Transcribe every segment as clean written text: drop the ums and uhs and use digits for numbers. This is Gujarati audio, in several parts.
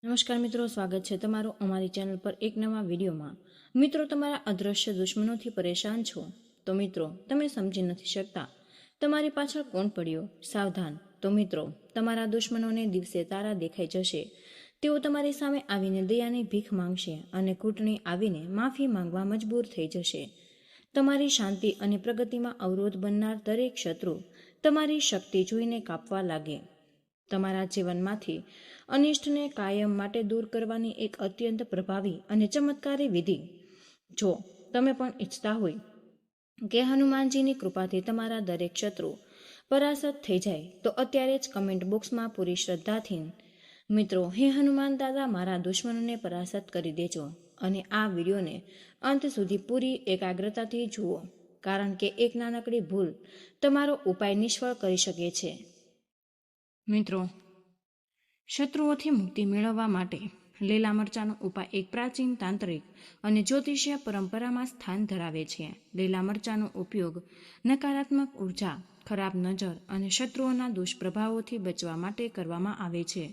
નમસ્કાર મિત્રો, સ્વાગત છે તમારું અમારી ચેનલ પર એક નવા વિડીયોમાં। મિત્રો, તમારા અદૃશ્ય દુશ્મનોથી પરેશાન છો તો મિત્રો તમે સમજી નથી શકતા તમારી પાછળ કોણ પડ્યો, સાવધાન। તો મિત્રો, તમારા દુશ્મનોને દિવસે તારા દેખાઈ જશે। તેઓ તમારી સામે આવીને દયાની ભીખ માંગશે અને ઘૂંટણે આવીને માફી માંગવા મજબૂર થઈ જશે। તમારી શાંતિ અને પ્રગતિમાં અવરોધ બનનાર દરેક શત્રુ તમારી શક્તિ જોઈને કાપવા લાગે। તમારા જીવનમાંથી અનિષ્ટને કાયમ માટે દૂર કરવાની એક અત્યંત પ્રભાવી અને ચમત્કારી વિધિ જો તમે પણ ઈચ્છતા હોય કે હનુમાનજીની કૃપાથી તમારા દરેક શત્રુ પરાસ્ત થઈ જાય તો અત્યારે જ કમેન્ટ બોક્સમાં પૂરી શ્રદ્ધાથી મિત્રો, હે હનુમાન દાદા, મારા દુશ્મનોને પરાસ્ત કરી દેજો। અને આ વિડીયોને અંત સુધી પૂરી એકાગ્રતાથી જુઓ, કારણ કે એક નાનકડી ભૂલ તમારો ઉપાય નિષ્ફળ કરી શકે છે। મિત્રો, શત્રુઓથી મુક્તિ મેળવવા માટે લીલા મરચાંનો ઉપાય એક પ્રાચીન તાંત્રિક અને જ્યોતિષીય પરંપરામાં સ્થાન ધરાવે છે। લીલા મરચાંનો ઉપયોગ નકારાત્મક ઉર્જા, ખરાબ નજર અને શત્રુઓના દુષ્પ્રભાવોથી બચવા માટે કરવામાં આવે છે।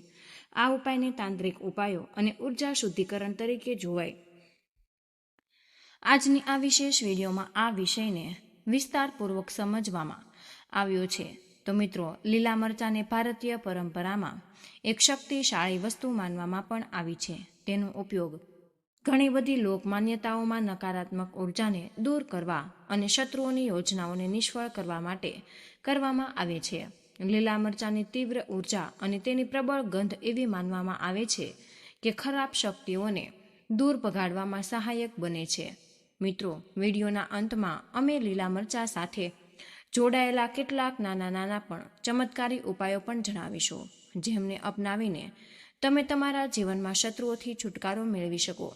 આ ઉપાયને તાંત્રિક ઉપાયો અને ઉર્જા શુદ્ધિકરણ તરીકે જોવાય। આજની આ વિશેષ વિડીયોમાં આ વિષયને વિસ્તારપૂર્વક સમજવામાં આવ્યો છે। તો મિત્રો, લીલા મરચાંને ભારતીય પરંપરામાં એક શક્તિશાળી વસ્તુ માનવામાં પણ આવી છે। તેનો ઉપયોગ ઘણી બધી લોકમાન્યતાઓમાં નકારાત્મક ઉર્જાને દૂર કરવા અને શત્રુઓની યોજનાઓને નિષ્ફળ કરવા માટે કરવામાં આવે છે। લીલા મરચાંની તીવ્ર ઉર્જા અને તેની પ્રબળ ગંધ એવી માનવામાં આવે છે કે ખરાબ શક્તિઓને દૂર ભગાડવામાં સહાયક બને છે। મિત્રો, વિડીયોના અંતમાં અમે લીલા મરચાં સાથે જોડાયેલા કેટલાક નાના પણ ચમત્કારી ઉપાયો પણ જણાવીશું, જેમને અપનાવીને તમે તમારા જીવનમાં શત્રુઓથી છુટકારો મેળવી શકો।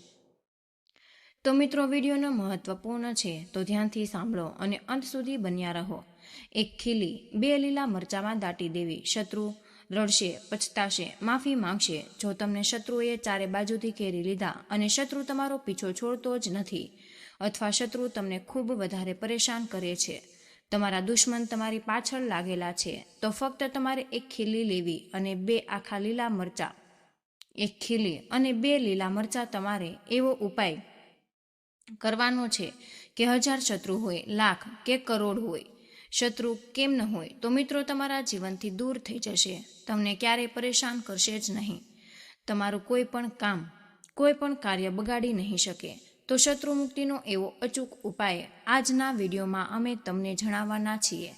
તો મિત્રો, વિડીયોનો મહત્વપૂર્ણ છે તો ધ્યાનથી સાંભળો અને અંત સુધી બન્યા રહો। એક ખીલી 2 લીલા મરચાંમાં દાટી દેવી। શત્રુ રડશે, પછતાશે, માફી માંગશે। જો તમને શત્રુએ ચારે બાજુથી ઘેરી લીધા અને શત્રુ તમારો પીછો છોડતો જ નથી અથવા શત્રુ તમને ખૂબ વધારે પરેશાન કરે છે, તમારા દુશ્મન તમારી પાછળ લાગેલા છે, તો ફક્ત તમારે એક ખીલી લેવી અને 2 આખા લીલા મરચાં, એક ખીલી અને 2 લીલા મરચાં તમારે એવો ઉપાય કરવાનો છે કે 1000 શત્રુ હોય, લાખ કે કરોડ હોય, શત્રુ કેમ ન હોય તો મિત્રો તમારા જીવનથી દૂર થઈ જશે। તમને ક્યારેય પરેશાન કરશે જ નહીં। તમારું કોઈ પણ કામ, કોઈ પણ કાર્ય બગાડી નહીં શકે। તો શત્રુ મુક્તિનો એવો અચૂક ઉપાય આજના વિડીયોમાં અમે તમને જણાવવાના છીએ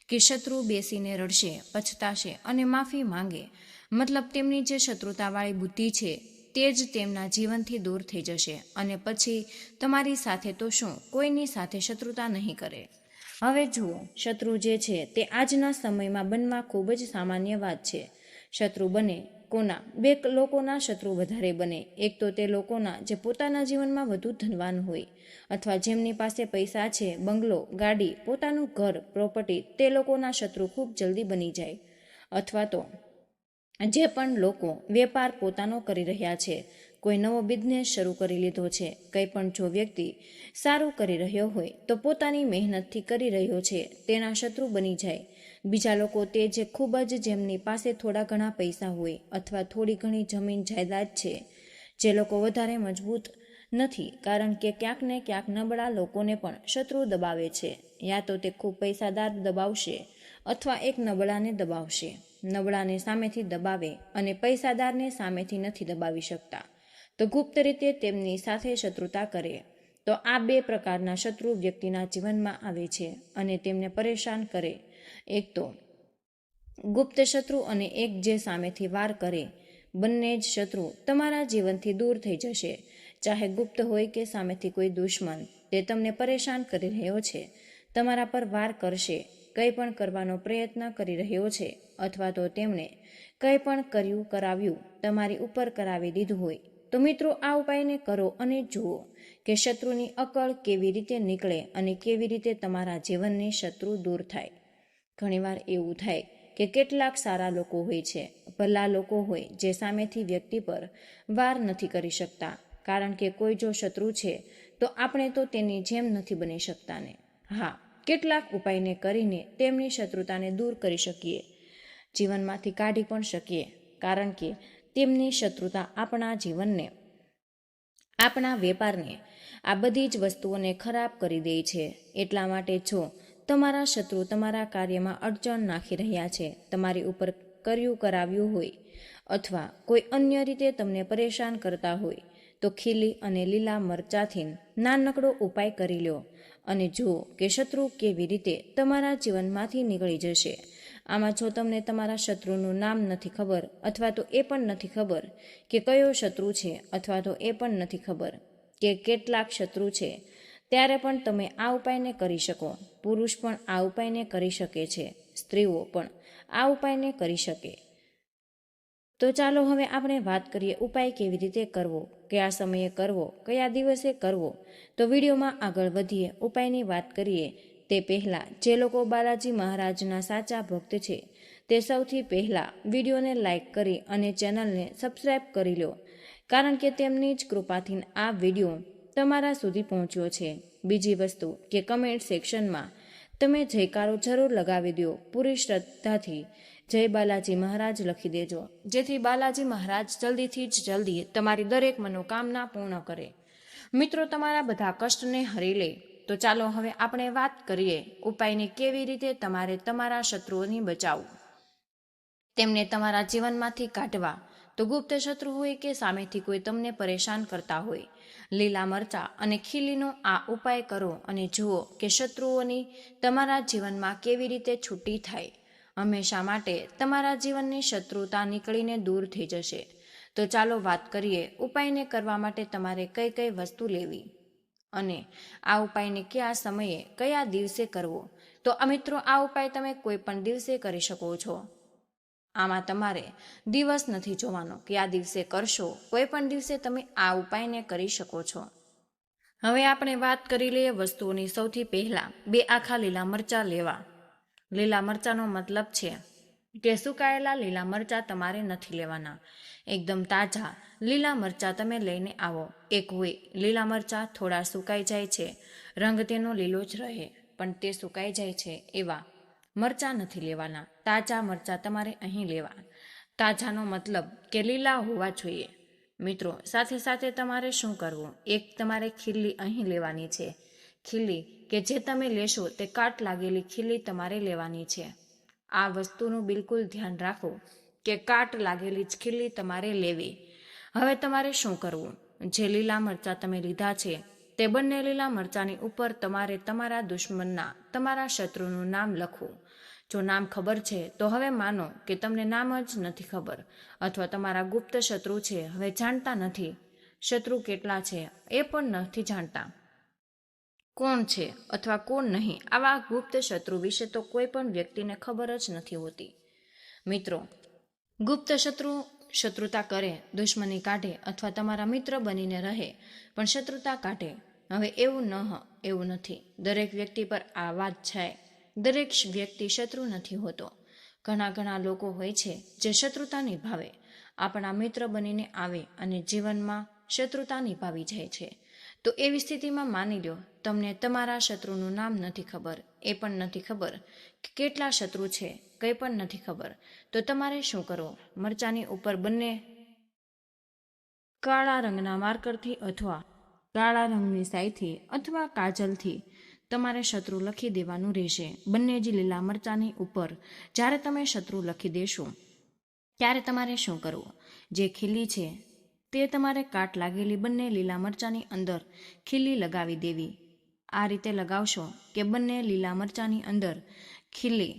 કે શત્રુ બેસીને રડશે, પછતાશે અને માફી માંગે, મતલબ તેમની જે શત્રુતાવાળી બુદ્ધિ છે તે જ તેમના જીવનથી દૂર થઈ જશે અને પછી તમારી સાથે તો શું, કોઈની સાથે શત્રુતા નહીં કરે। હવે જુઓ, શત્રુ જે છે તે આજના સમયમાં બનવા ખૂબ જ સામાન્ય વાત છે। શત્રુ બને કોના? 2 લોકોના શત્રુ વધારે બને। એક તો તે લોકોના જે પોતાના જીવનમાં વધુ ધનવાન હોય અથવા જેમની પાસે પૈસા છે, બંગલો, ગાડી, પોતાનું ઘર, પ્રોપર્ટી, તે લોકોના શત્રુ ખૂબ જલ્દી બની જાય। અથવા તો જે પણ લોકો વેપાર પોતાનો કરી રહ્યા છે, કોઈ નવો બિઝનેસ શરૂ કરી લીધો છે, કંઈ પણ જો વ્યક્તિ સારું કરી રહ્યો હોય તો પોતાની મહેનતથી કરી રહ્યો છે, તેના શત્રુ બની જાય। બીજા લોકો તે જે ખૂબ જ જેમની પાસે થોડા ઘણા પૈસા હોય અથવા થોડી ઘણી જમીન જાયદાદ છે, જે લોકો વધારે મજબૂત નથી, કારણ કે ક્યાંક ને ક્યાંક નબળા લોકોને પણ શત્રુ દબાવે છે। યા તો તે ખૂબ પૈસાદાર દબાવશે અથવા એક નબળાને દબાવશે। નબળાને સામેથી દબાવે અને પૈસાદારને સામેથી નથી દબાવી શકતા તો ગુપ્ત રીતે તેમની સાથે શત્રુતા કરે। તો આ 2 પ્રકારના શત્રુ વ્યક્તિના જીવનમાં આવે છે અને તેમને પરેશાન કરે। એક તો ગુપ્ત શત્રુ અને એક જે સામેથી વાર કરે। બંને જ શત્રુ તમારા જીવનથી દૂર થઈ જશે। ચાહે ગુપ્ત હોય કે સામેથી કોઈ દુશ્મન, તે તમને પરેશાન કરી રહ્યો છે, તમારા પર વાર કરશે, કંઈ પણ કરવાનો પ્રયત્ન કરી રહ્યો છે, અથવા તો તેમણે કંઈ પણ કરાવ્યું તમારી ઉપર કરાવી દીધું હોય તો મિત્રો આ ઉપાયને કરો અને જુઓ કે શત્રુની અકળ કેવી રીતે નીકળે અને કેવી રીતે તમારા જીવનની શત્રુ દૂર થાય। ઘણીવાર એવું થાય કે કેટલાક સારા લોકો હોય છે, ભલા લોકો હોય, જે સામેથી વ્યક્તિ પર વાર નથી કરી શકતા, કારણ કે કોઈ જો શત્રુ છે તો આપણે તો તેની જેમ નથી બની શકતા ને। હા, કેટલાક ઉપાયને કરીને તેમની શત્રુતાને દૂર કરી શકીએ, જીવનમાંથી કાઢી પણ શકીએ, કારણ કે તેમની શત્રુતા આપણા જીવનને, આપણા વેપારને, આ બધી જ વસ્તુઓને ખરાબ કરી દે છે. એટલા માટે જો તમારા શત્રુ તમારા કાર્યમાં અડચણ નાખી રહ્યા છે, તમારી ઉપર કર્યું કરાવ્યું હોય અથવા કોઈ અન્ય રીતે તમને પરેશાન કરતા હોય, તો ખીલી અને લીલા મરચાથી નાનકડો ઉપાય કરી લો અને જુઓ કે શત્રુ કેવી રીતે તમારા જીવનમાંથી નીકળી જશે. આમાં જો તમને તમારા શત્રુનું નામ નથી ખબર અથવા તો એ પણ નથી ખબર કે કયો શત્રુ છે અથવા તો એ પણ નથી ખબર કે કેટલાક શત્રુ છે, ત્યારે પણ તમે આ ઉપાયને કરી શકો. પુરુષ પણ આ ઉપાયને કરી શકે છે, સ્ત્રીઓ પણ આ ઉપાયને કરી શકે. તો ચાલો હવે આપણે વાત કરીએ ઉપાય કેવી રીતે કરવો, કયા સમયે કરવો, કયા દિવસે કરવો. તો વિડીયોમાં આગળ વધીએ, ઉપાયની વાત કરીએ તે પહેલાં જે લોકો બાલાજી મહારાજના સાચા ભક્ત છે તે સૌથી પહેલાં વિડીયોને લાઈક કરી અને ચેનલને સબસ્ક્રાઈબ કરી લો, કારણ કે તેમની જ કૃપાથી આ વિડીયો તમારા સુધી પહોંચ્યો છે. બીજી વસ્તુ કે કમેન્ટ સેક્શનમાં તમે જયકારો જરૂર લગાવી દો, પૂરી શ્રદ્ધાથી જય બાલાજી મહારાજ લખી દેજો, જેથી બાલાજી મહારાજ જલ્દીથી જ જલ્દી તમારી દરેક મનોકામના પૂર્ણ કરે. મિત્રો, તમારા બધા કષ્ટને હરી લે. તો ચાલો હવે આપણે વાત કરીએ ઉપાયને કેવી રીતે તમારે તમારા શત્રુઓની બચાવવું, તેમને તમારા જીવનમાંથી કાઢવા. તો ગુપ્ત શત્રુ હોય કે સામેથી કોઈ તમને પરેશાન કરતા હોય, લીલા મરચાં અને ખીલીનો આ ઉપાય કરો અને જુઓ કે શત્રુઓની તમારા જીવનમાં કેવી રીતે છૂટી થાય. હંમેશા માટે તમારા જીવનની શત્રુતા નીકળીને દૂર થઈ જશે. તો ચાલો વાત કરીએ ઉપાયને કરવા માટે તમારે કઈ કઈ વસ્તુ લેવી અને આ ઉપાયને કયા સમયે કયા દિવસે કરવો. તો મિત્રો, આ ઉપાય તમે કોઈ પણ દિવસે કરી શકો છો. આમાં તમારે દિવસ નથી જોવાનો કે આ દિવસે કરશો, કોઈ પણ દિવસે તમે આ ઉપાયને કરી શકો છો. હવે આપણે વાત કરી લઈએ વસ્તુઓની. સૌથી પહેલા 2 આખા લીલા મરચાં લેવા. લીલા મરચાંનો મતલબ છે કે સુકાયેલા લીલા મરચાં તમારે નથી લેવાના, એકદમ તાજા લીલા મરચાં તમે લઈને આવો. એક હોય લીલા મરચાં થોડા સુકાઈ જાય છે, રંગ તેનો લીલો જ રહે પણ તે સુકાઈ જાય છે, એવા મરચાં નથી લેવાના. તાજા મરચાં તમારે અહીં લેવા. તાજાનો મતલબ કે લીલા હોવા જોઈએ. મિત્રો, સાથે સાથે તમારે શું કરવું, એક તમારે ખીલી અહીં લેવાની છે. ખીલી કે જે તમે લેશો તે કાટ લાગેલી ખીલી તમારે લેવાની છે. આ વસ્તુનું બિલકુલ ધ્યાન રાખો કે કાટ લાગેલી જ ખીલી તમારે લેવી. હવે તમારે શું કરવું, જે લીલા મરચાં તમે લીધા છે તે બંને લીલા મરચાંની ઉપર તમારે તમારા દુશ્મનના, તમારા શત્રુનું નામ લખવું. જો નામ ખબર છે તો હવે માનો કે તમને નામ જ નથી ખબર, અથવા તમારા ગુપ્ત શત્રુ છે, હવે જાણતા નથી શત્રુ કેટલા છે એ પણ નથી જાણતા, કોણ છે અથવા કોણ નહીં. આવા ગુપ્ત શત્રુ વિશે તો કોઈ પણ વ્યક્તિને ખબર જ નથી હોતી. મિત્રો, ગુપ્ત શત્રુ શત્રુતા કરે, દુશ્મની કાઢે અથવા તમારા મિત્ર બનીને રહે પણ શત્રુતા કાઢે. હવે એવું નથી. દરેક વ્યક્તિ પર આ વાત છે. દરેક વ્યક્તિ શત્રુ નથી હોતો. ઘણા લોકો હોય છે જે શત્રુતા નિભાવે, આપણા મિત્ર બનીને આવે અને જીવનમાં શત્રુતા નિભાવી જાય છે. તો એવી સ્થિતિમાં માની લો તમને તમારા શત્રુનું નામ નથી ખબર, એ પણ નથી ખબર કે કેટલા શત્રુ છે, કંઈ પણ નથી ખબર. તો તમારે શું કરવું, મરચાની ઉપર બંને કાળા રંગના માર્કરથી અથવા કાળા રંગની સ્યાહીથી અથવા કાજલથી તમારે શત્રુ લખી દેવાનું રહેશે. બંને જ લીલા મરચાની ઉપર જ્યારે તમે શત્રુ લખી દેશો ત્યારે તમારે શું કરવું, જે ખીલી છે તે તમારે કાટ લાગેલી બંને લીલા મરચાની અંદર ખીલી લગાવી દેવી. આ રીતે લગાવશો કે બંને લીલા મરચાની અંદર ખીલી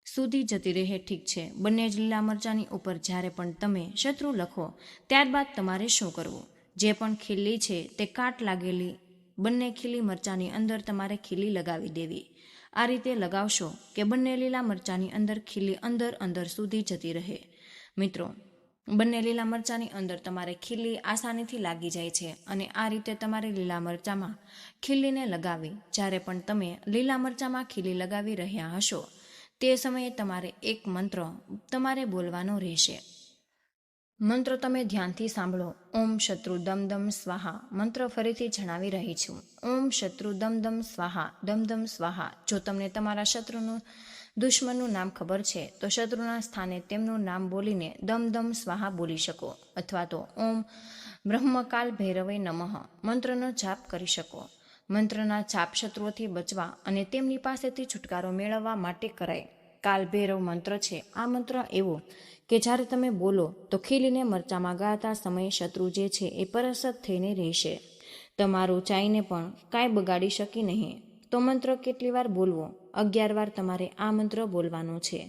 સુધી જતી રહે. ઠીક છે, બંને જ લીલા મરચાની ઉપર જ્યારે પણ તમે શત્રુ લખો ત્યારબાદ તમારે શું કરવું, જે પણ ખીલી છે તે કાટ લાગેલી બંને ખીલી મરચાની અંદર તમારે ખીલી લગાવી દેવી. આ રીતે લગાવશો કે બંને લીલા મરચાની અંદર ખીલી અંદર સુધી જતી રહે. મિત્રો, બંને લીલા મરચાની અંદર તમારે ખીલી આસાનીથી લાગી જાય છે અને આ રીતે તમારે લીલા મરચામાં ખીલીને લગાવી, જ્યારે પણ તમે લીલા મરચામાં ખીલી લગાવી રહ્યા હશો તે સમયે તમારે એક મંત્ર તમારે બોલવાનો રહેશે. મંત્ર તમે ધ્યાનથી સાંભળો. ઓમ શત્રુ દમ દમ સ્વાહા. મંત્ર ફરીથી જણાવી રહી છું. ઓમ શત્રુ દમ દમ સ્વાહા, દમ દમ સ્વાહા. જો તમને તમારા શત્રુનું દુશ્મનનું નામ ખબર છે તો શત્રુના સ્થાને તેમનું નામ બોલીને દમ દમ સ્વાહા બોલી શકો, અથવા તો ઓમ બ્રહ્મકાલ ભૈરવે નમઃ મંત્રનો જાપ કરી શકો. મંત્રના જાપ શત્રુઓથી બચવા અને તેમની પાસેથી છુટકારો મેળવવા માટે કરાય. કાલ ભૈરવ મંત્ર છે. આ મંત્ર એવો કે જ્યારે તમે બોલો તો ખીલીને મરચામાં ગાતા સમયે શત્રુ જે છે એ પરસત થઈને રહેશે. તમારું ચાઈને પણ કાંઈ બગાડી શકી નહીં. તો મંત્ર કેટલી વાર બોલવો? 11 વાર તમારે આ મંત્ર બોલવાનો છે.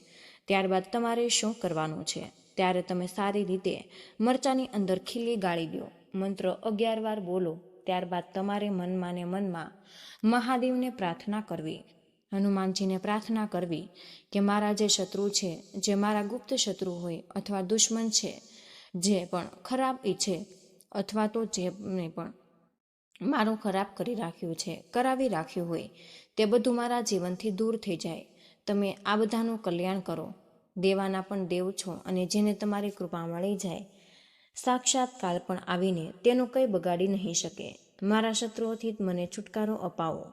ત્યારબાદ તમારે શું કરવાનું છે? ત્યારે તમે સારી રીતે મરચાની અંદર ખીલી ગાળી દો. મંત્ર 11 વાર બોલો. ત્યારબાદ તમારે મનમાં ને મનમાં મહાદેવને પ્રાર્થના કરવી, હનુમાનજીને પ્રાર્થના કરવી કે મારા જે શત્રુ છે, જે મારા ગુપ્ત શત્રુ હોય અથવા દુશ્મન છે, જે પણ ખરાબ ઈચ્છે અથવા તો જેને પણ મારું ખરાબ કરાવી રાખ્યું હોય તે બધું મારા જીવનથી દૂર થઈ જાય. તમે આ બધાનું કલ્યાણ કરો. દેવાના પણ દેવ છો અને જેને તમારી કૃપા મળી જાય, સાક્ષાત કાલ પણ આવીને તેનું કંઈ બગાડી નહીં શકે. મારા શત્રુઓથી મને છુટકારો અપાવો.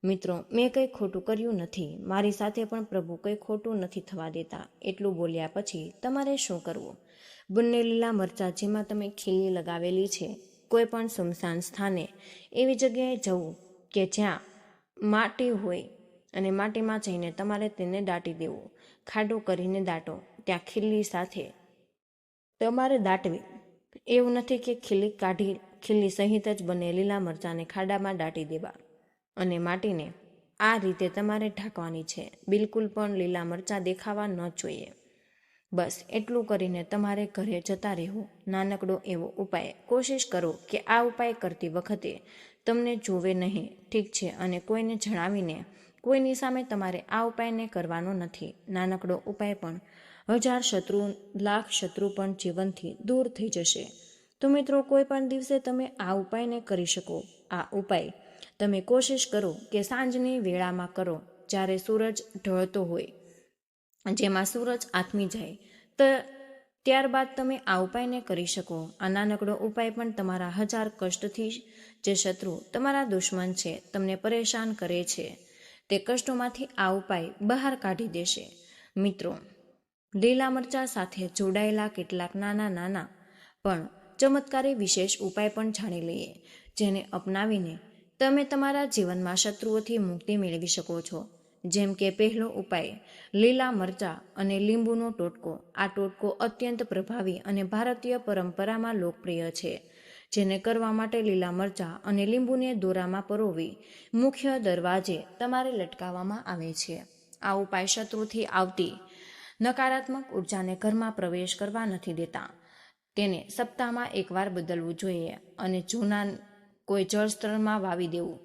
મિત્રો, મેં કંઈ ખોટું કર્યું નથી. મારી સાથે પણ પ્રભુ કંઈ ખોટું નથી થવા દેતા. એટલું બોલ્યા પછી તમારે શું કરવું? બંને લીલા મરચાં જેમાં તમે ખીલી લગાવેલી છે, કોઈ પણ સુમસાન સ્થાને એવી જગ્યાએ જવું કે જ્યાં માટી હોય અને માટીમાં જઈને તમારે તેને દાટી દેવું. ખાડો કરીને દાટો. ત્યાં ખીલી સાથે તમારે દાટવી. એવું નથી કે ખીલી સહિત જ બંને લીલા મરચાંને ખાડામાં દાટી દેવા અને માટીને આ રીતે તમારે ઢાંકવાની છે. બિલકુલ પણ લીલા મરચાં દેખાવા ન જોઈએ. બસ એટલું કરીને તમારે ઘરે જતા રહેવું. નાનકડો એવો ઉપાય. કોશિશ કરો કે આ ઉપાય કરતી વખતે તમને જોવે નહીં, ઠીક છે? અને કોઈને જણાવીને કોઈની સામે તમારે આ ઉપાયને કરવાનો નથી. નાનકડો ઉપાય પણ 1000 શત્રુ, લાખ શત્રુ પણ જીવનથી દૂર થઈ જશે. તો મિત્રો, કોઈ પણ દિવસે તમે આ ઉપાયને કરી શકો. આ ઉપાય તમે કોશિશ કરો કે સાંજની વેળામાં કરો, જ્યારે સૂરજ ઢળતો હોય, જેમાં સૂરજ આથમી જાય, તો ત્યારબાદ તમે આ ઉપાયને કરી શકો. આ નાનકડો ઉપાય પણ તમારા 1000 કષ્ટથી, જે શત્રુ તમારા દુશ્મન છે, તમને પરેશાન કરે છે, તે કષ્ટોમાંથી આ ઉપાય બહાર કાઢી દેશે. મિત્રો, લીલા મરચાં સાથે જોડાયેલા કેટલાક નાના નાના પણ ચમત્કારી વિશેષ ઉપાય પણ જાણી લઈએ, જેને અપનાવીને તમે તમારા જીવનમાં શત્રુઓથી મુક્તિ મેળવી શકો છો. જેમ કે પહેલો ઉપાય, લીલા મરચાં અને લીંબુનો ટોટકો. આ ટોટકો અત્યંત પ્રભાવી અને ભારતીય પરંપરામાં લોકપ્રિય છે, જેને કરવા માટે લીલા મરચાં અને લીંબુને દોરામાં પરોવી મુખ્ય દરવાજે તમારે લટકાવવામાં આવે છે. આ ઉપાય શત્રુથી આવતી નકારાત્મક ઉર્જાને ઘરમાં પ્રવેશ કરવા નથી દેતા. તેને સપ્તાહમાં 1 વાર બદલવું જોઈએ અને જૂના કોઈ જળસ્તરમાં વાવી દેવું.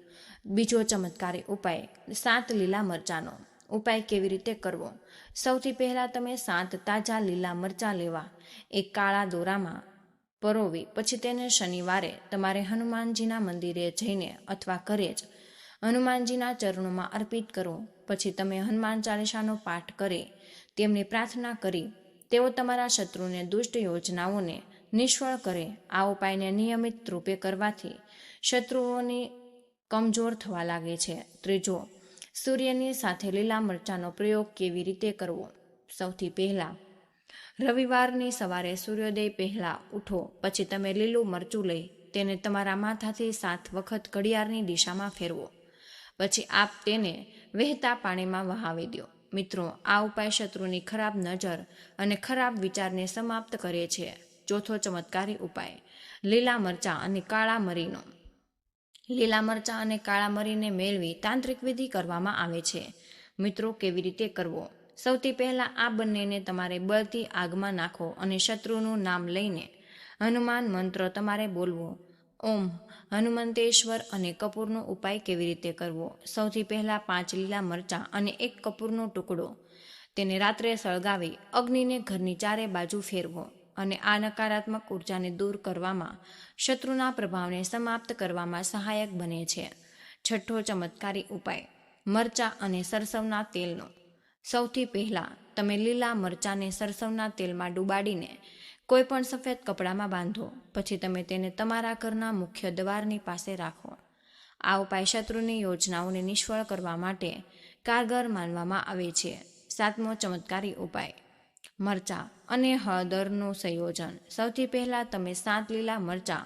બીજો ચમત્કારી ઉપાય, 7 લીલા મરચાંનો. ઉપાય કેવી રીતે કરવો? સૌથી પહેલાં તમે 7 તાજા લીલા મરચાં લેવા, એક કાળા દોરામાં પરોવી, પછી તેને શનિવારે તમારે હનુમાનજીના મંદિરે જઈને અથવા ઘરે જ હનુમાનજીના ચરણોમાં અર્પિત કરો. પછી તમે હનુમાન ચાલીસાનો પાઠ કરી તેમની પ્રાર્થના કરી તેઓ તમારા શત્રુને દુષ્ટ યોજનાઓને નિષ્ફળ કરે. આ ઉપાયને નિયમિત રૂપે કરવાથી શત્રુઓની કમજોર થવા લાગે છે. ત્રીજો, સૂર્યની સાથે લીલા મરચાંનો પ્રયોગ કેવી રીતે કરવો? સૌથી પહેલાં રવિવારની સવારે સૂર્યોદય પહેલાં ઉઠો. પછી તમે લીલું મરચું લઈ તેને તમારા માથાથી 7 વખત ઘડિયાળની દિશામાં ફેરવો. પછી આપ તેને વહેતા પાણીમાં વહાવી દો. મિત્રો, આ ઉપાય શત્રુની ખરાબ નજર અને ખરાબ વિચારને સમાપ્ત કરે છે. ચોથો ચમત્કારી ઉપાય, લીલા મરચાં અને કાળા મરીનો. લીલા મરચાં અને કાળા મરીને મેળવી તાંત્રિક વિધિ કરવામાં આવે છે. મિત્રો, કેવી રીતે કરવો? સૌથી પહેલાં આ બંનેને તમારે બળતી આગમાં નાખો અને શત્રુનું નામ લઈને હનુમાન મંત્ર તમારે બોલવો. ઓમ હનુમંતેશ્વર. અને કપૂરનો ઉપાય કેવી રીતે કરવો? સૌથી પહેલાં 5 લીલા મરચાં અને 1 કપૂરનો ટુકડો, તેને રાત્રે સળગાવી અગ્નિને ઘરની ચારે બાજુ ફેરવો અને આ નકારાત્મક ઉર્જાને દૂર કરવામાં, શત્રુના પ્રભાવને સમાપ્ત કરવામાં સહાયક બને છે. છઠ્ઠો ચમત્કારી ઉપાય, મરચાં અને સરસવના તેલનો. સૌથી પહેલાં તમે લીલા મરચાંને સરસવના તેલમાં ડુબાડીને કોઈ પણ સફેદ કપડામાં બાંધો. પછી તમે તેને તમારા ઘરના મુખ્ય દ્વારની પાસે રાખો. આ ઉપાય શત્રુની યોજનાઓને નિષ્ફળ કરવા માટે કારગર માનવામાં આવે છે. સાતમો ચમત્કારી ઉપાય, મરચાં અને હળદરનું સંયોજન. સૌથી પહેલાં તમે 7 લીલા મરચાં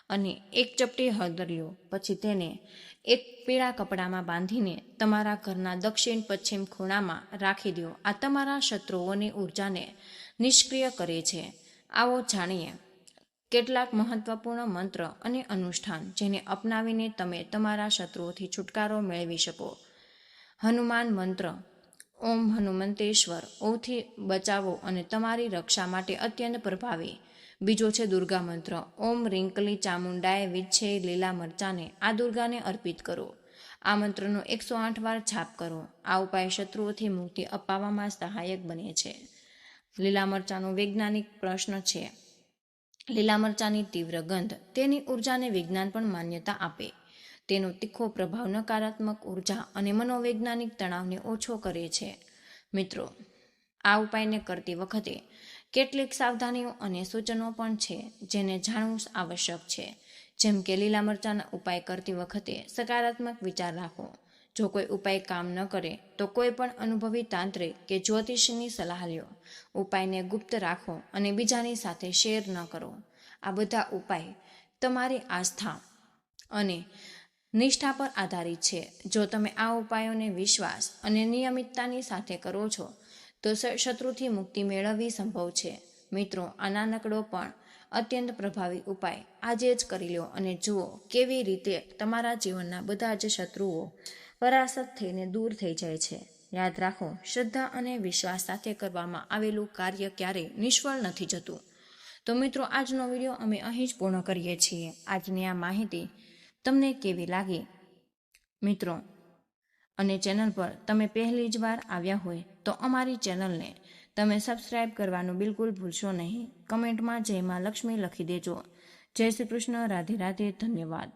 અને 1 ચપટી હળદર લો. પછી તેને એક પીળા કપડામાં બાંધીને તમારા ઘરના દક્ષિણ પશ્ચિમ ખૂણામાં રાખી દો. આ તમારા શત્રુઓની ઉર્જાને નિષ્ક્રિય કરે છે. આવો જાણીએ કેટલાક મહત્વપૂર્ણ મંત્ર અને અનુષ્ઠાન જેને અપનાવીને તમે તમારા શત્રુઓથી છુટકારો મેળવી શકો. હનુમાન મંત્ર. ઓમ હનુમંતેશ્વર. ઓથી બચાવો અને તમારી રક્ષા માટે અત્યંત પ્રભાવી. બીજો છે દુર્ગા મંત્ર. ઓમ રિંકલી ચામુંડાય વિચ્છે. લીલા મરચાને આ દુર્ગાને અર્પિત કરો. આ મંત્રનો 108 વાર જાપ કરો. આ ઉપાય શત્રુઓથી મુક્તિ અપાવવામાં સહાયક બને છે. લીલા મરચાંનો વૈજ્ઞાનિક પ્રશ્ન છે. લીલા મરચાંની તીવ્ર ગંધ તેની ઉર્જાને વિજ્ઞાન પણ માન્યતા આપે. તેનો તીખો પ્રભાવ નકારાત્મક ઉર્જા અને મનોવૈજ્ઞાનિક તણાવને ઓછો કરે છે. મિત્રો, આ ઉપાયને કરતી વખતે કેટલીક સાવધાનીઓ અને સૂચનો પણ છે જેને જાણવું આવશ્યક છે. જેમ કે લીલા મરચાંના ઉપાય કરતી વખતે સકારાત્મક વિચાર રાખો. જો કોઈ ઉપાય કામ ન કરે તો કોઈ પણ અનુભવી તાંત્રિક કે જ્યોતિષીની સલાહ લ્યો. ઉપાયને ગુપ્ત રાખો અને બીજાની સાથે શેર ન કરો. આ બધા ઉપાય તમારી આસ્થા અને નિષ્ઠા પર આધારિત છે. જો તમે આ ઉપાયોને વિશ્વાસ અને નિયમિતતાની સાથે કરો છો તો શત્રુથી મુક્તિ મેળવવી સંભવ છે. મિત્રો, આ નાનકડો પણ અત્યંત પ્રભાવી ઉપાય આજે જ કરી લો અને જુઓ કેવી રીતે તમારા જીવનના બધા જ શત્રુઓ પરાસ્ત થઈને દૂર થઈ જાય છે. યાદ રાખો, શ્રદ્ધા અને વિશ્વાસ સાથે કરવામાં આવેલું કાર્ય ક્યારેય નિષ્ફળ નથી જતું. તો મિત્રો, આજનો વિડીયો અમે અહીં જ પૂર્ણ કરીએ છીએ. આજની આ માહિતી તમને કેવી લાગી મિત્રો, અને ચેનલ પર તમે પહેલી જ વાર આવ્યા હોય તો અમારી ચેનલને તમે સબસ્ક્રાઈબ કરવાનું બિલકુલ ભૂલશો નહીં. કમેન્ટમાં જય માં લક્ષ્મી લખી દેજો. જય શ્રી કૃષ્ણ. રાધે રાધે. ધન્યવાદ.